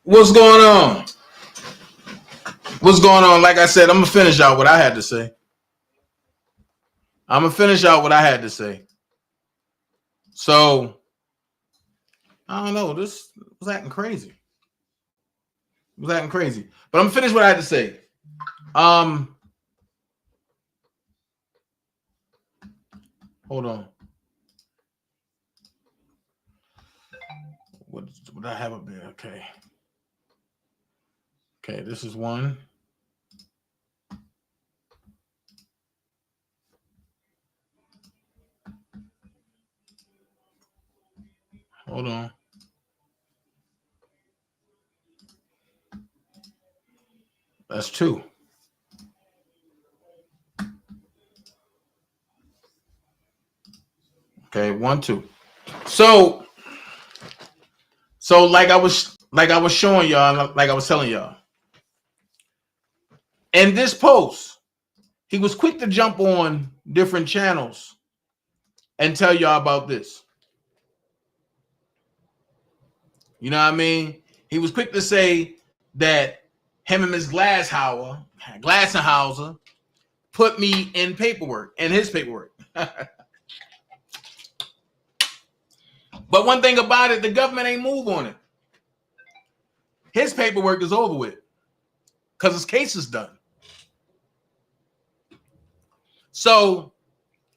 What's going on? What's going on? Like I said, I'm gonna finish out what I had to say. So I don't know. This was acting crazy. But I'm gonna finish what I had to say. Hold on. What I have up there? Okay. Okay, this is one. Hold on. That's two. Okay, 1, 2. So like I was showing y'all, like I was telling y'all. In this post, he was quick to jump on different channels and tell y'all about this. You know what I mean? He was quick to say that him and Ms. Glasshauser put me in his paperwork. But one thing about it, the government ain't move on it. His paperwork is over with because his case is done. So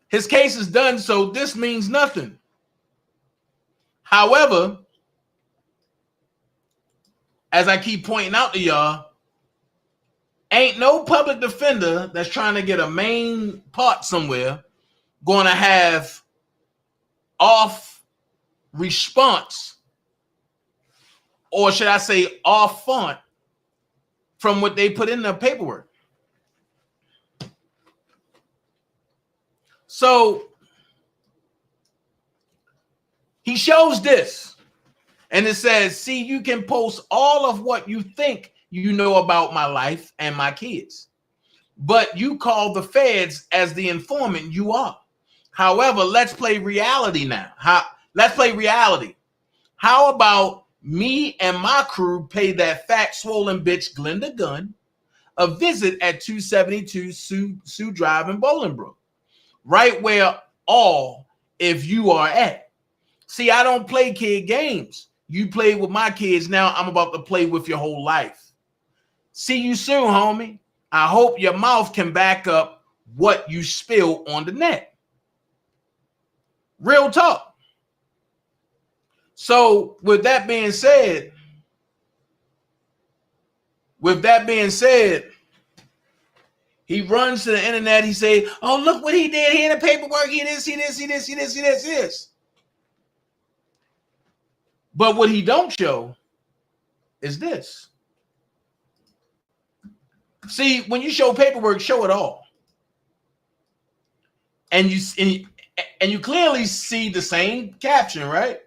his case is done, so this means nothing. However, as I keep pointing out to y'all, ain't no public defender that's trying to get a main part somewhere going to have off response, or should I say off font, from what they put in the paperwork. So he shows this, and it says, see, you can post all of what you think you know about my life and my kids, but you call the feds as the informant you are. However, let's play reality now. Let's play reality. How about me and my crew pay that fat swollen bitch Glenda Gunn a visit at 272 Sioux Drive in Bolingbrook, right where all if you are at. See, I don't play kid games. You play with my kids. Now I'm about to play with your whole life. See you soon, homie. I hope your mouth can back up what you spill on the net. Real talk. So with that being said, he runs to the internet. He say, oh, look what he did here in the paperwork. He this. But what he don't show is this. See, when you show paperwork, show it all. And you clearly see the same caption, right?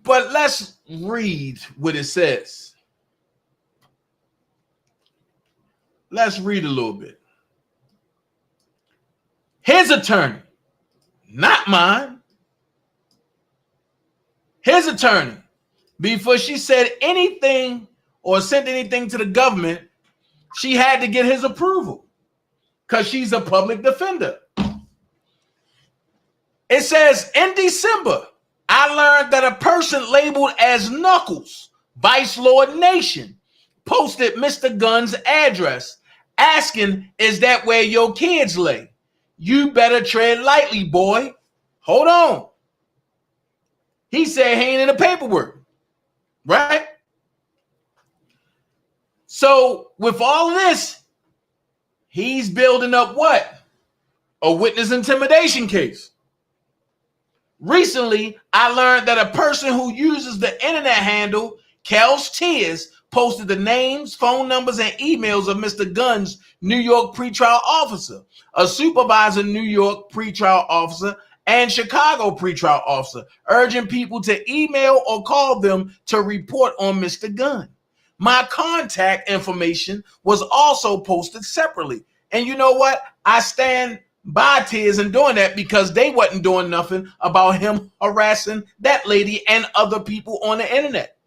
But let's read what it says. Let's read a little bit. His attorney, not mine. His attorney, before she said anything or sent anything to the government, she had to get his approval because she's a public defender. It says, in December, I learned that a person labeled as Knuckles, Vice Lord Nation, posted Mr. Gunn's address, asking, is that where your kids lay? You better tread lightly, boy. Hold on. He said he ain't in the paperwork, right? So with all of this, he's building up what? A witness intimidation case. Recently, I learned that a person who uses the internet handle Kel's Tears posted the names, phone numbers, and emails of Mr. Gunn's New York pretrial officer, a supervisor New York pretrial officer, and Chicago pretrial officer, urging people to email or call them to report on Mr. Gunn. My contact information was also posted separately. And you know what? I stand by Tiz and doing that because they wasn't doing nothing about him harassing that lady and other people on the internet.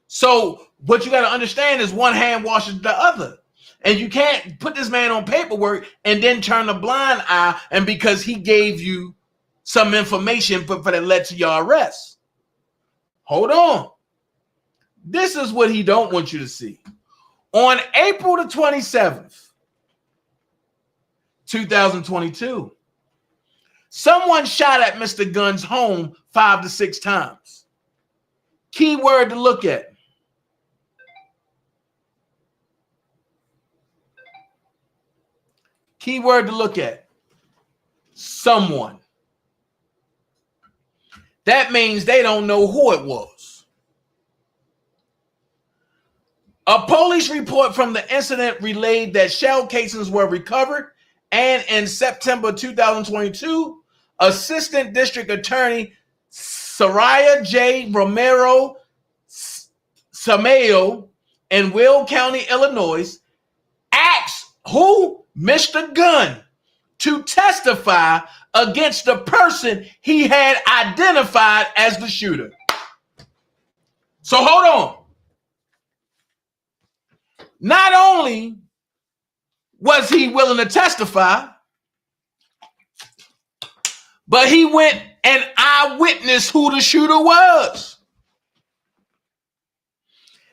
So what you got to understand is one hand washes the other. And you can't put this man on paperwork and then turn a blind eye and because he gave you some information for that led to your arrest. Hold on. This is what he don't want you to see. On April the 27th, 2022, someone shot at Mr. Gunn's home 5 to 6 times. Key word to look at. Key word to look at. Someone. That means they don't know who it was. A police report from the incident relayed that shell casings were recovered, and in September 2022, Assistant District Attorney Soraya J. Romero Samayo in Will County, Illinois, asked who? Mr. Gunn to testify against the person he had identified as the shooter. So hold on. Not only was he willing to testify, but he went and eyewitnessed who the shooter was.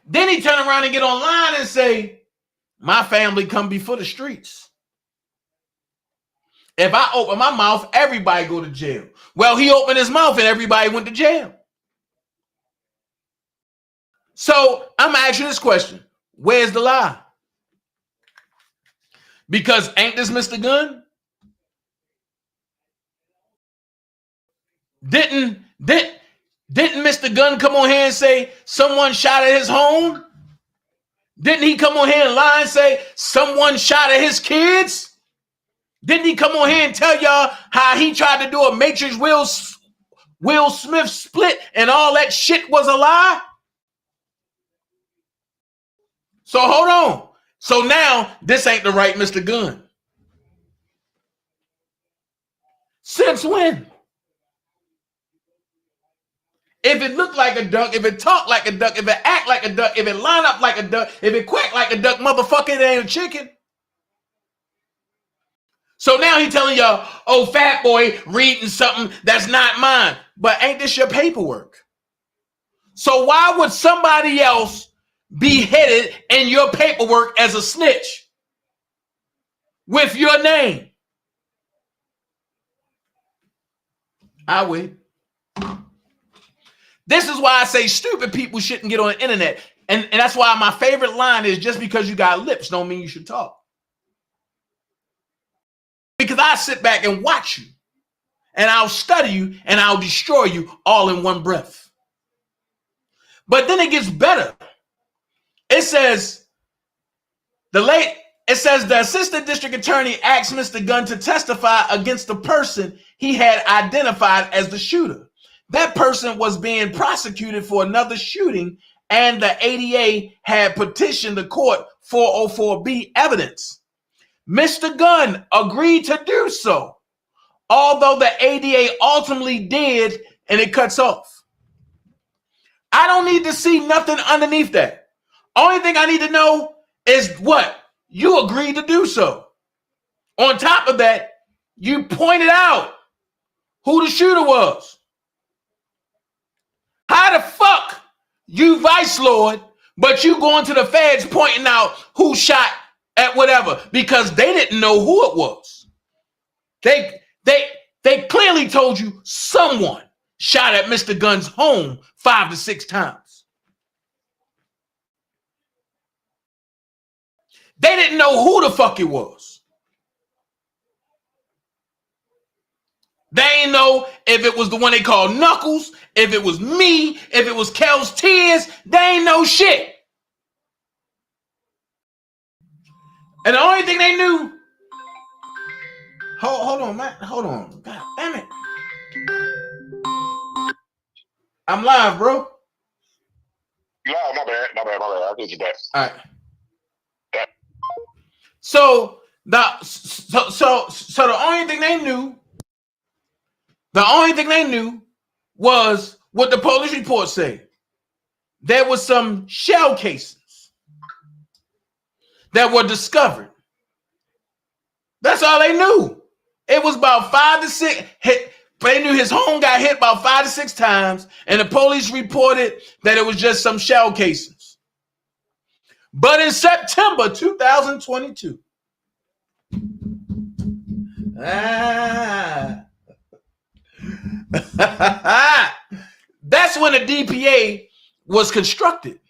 Then he turned around and get online and say, my family come before the streets. If I open my mouth, everybody go to jail. Well, he opened his mouth and everybody went to jail. So I'm gonna ask you this question. Where's the lie? Because ain't this Mr. Gunn? Didn't Mr. Gunn come on here and say someone shot at his home? Didn't he come on here and lie and say someone shot at his kids? Didn't he come on here and tell y'all how he tried to do a Matrix Will Smith split and all that shit was a lie? So hold on. So now this ain't the right Mr. Gunn. Since when? If it looked like a duck, if it talked like a duck, if it act like a duck, if it line up like a duck, if it quack like a duck, motherfucker, it ain't a chicken. So now he telling y'all, oh, fat boy reading something that's not mine. But ain't this your paperwork? So why would somebody else be headed in your paperwork as a snitch with your name? I would. This is why I say stupid people shouldn't get on the internet. And that's why my favorite line is just because you got lips don't mean you should talk. Because I sit back and watch you and I'll study you and I'll destroy you all in one breath. But then it gets better. It says the assistant district attorney asked Mr. Gunn to testify against the person he had identified as the shooter. That person was being prosecuted for another shooting, and the ADA had petitioned the court 404B evidence. Mr. Gunn agreed to do so, although the ADA ultimately did, and it cuts off. I don't need to see nothing underneath that. Only thing I need to know is what? You agreed to do so. On top of that, you pointed out who the shooter was. How the fuck you vice lord, but you going to the feds pointing out who shot at whatever, because they didn't know who it was. They clearly told you someone shot at Mr. Gunn's home 5 to 6 times. They didn't know who the fuck it was. They ain't know if it was the one they called Knuckles, if it was me, if it was Kel's Tears. They ain't know shit. And the only thing they knew, hold on, man. Hold on. God damn it. I'm live, bro. No, my bad. I think you back. All right. So So the only thing they knew was what the police report said. There was some shell casings that were discovered. That's all they knew. It was about 5 to 6 hit. They knew his home got hit about 5 to 6 times, and the police reported that it was just some shell casings. But in September 2022, that's when the DPA was constructed.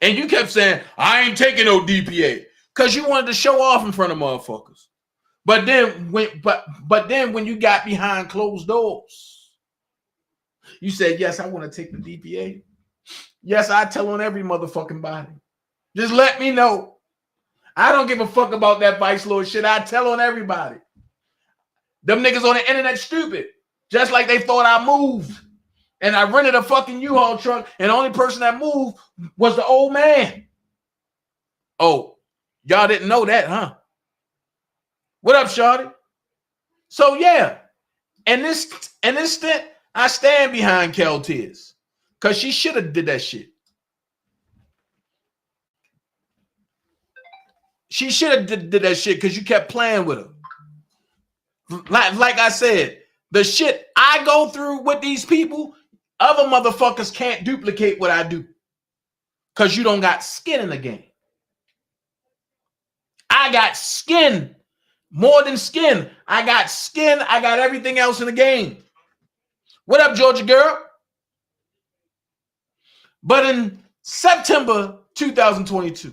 And you kept saying, I ain't taking no DPA, because you wanted to show off in front of motherfuckers. But then when you got behind closed doors, you said, yes, I want to take the DPA. Yes, I tell on every motherfucking body. Just let me know. I don't give a fuck about that Vice Lord shit. I tell on everybody. Them niggas on the internet stupid. Just like they thought I moved. And I rented a fucking U-Haul truck, and the only person that moved was the old man. Oh, y'all didn't know that, huh? What up, shawty? So yeah, and this stint, I stand behind Kel Tears, because she should have did that shit. She should have did that shit because you kept playing with her. Like I said, the shit I go through with these people, other motherfuckers can't duplicate what I do, because you don't got skin in the game. I got skin. More than skin. I got skin. I got everything else in the game. What up, Georgia girl? But in September 2022,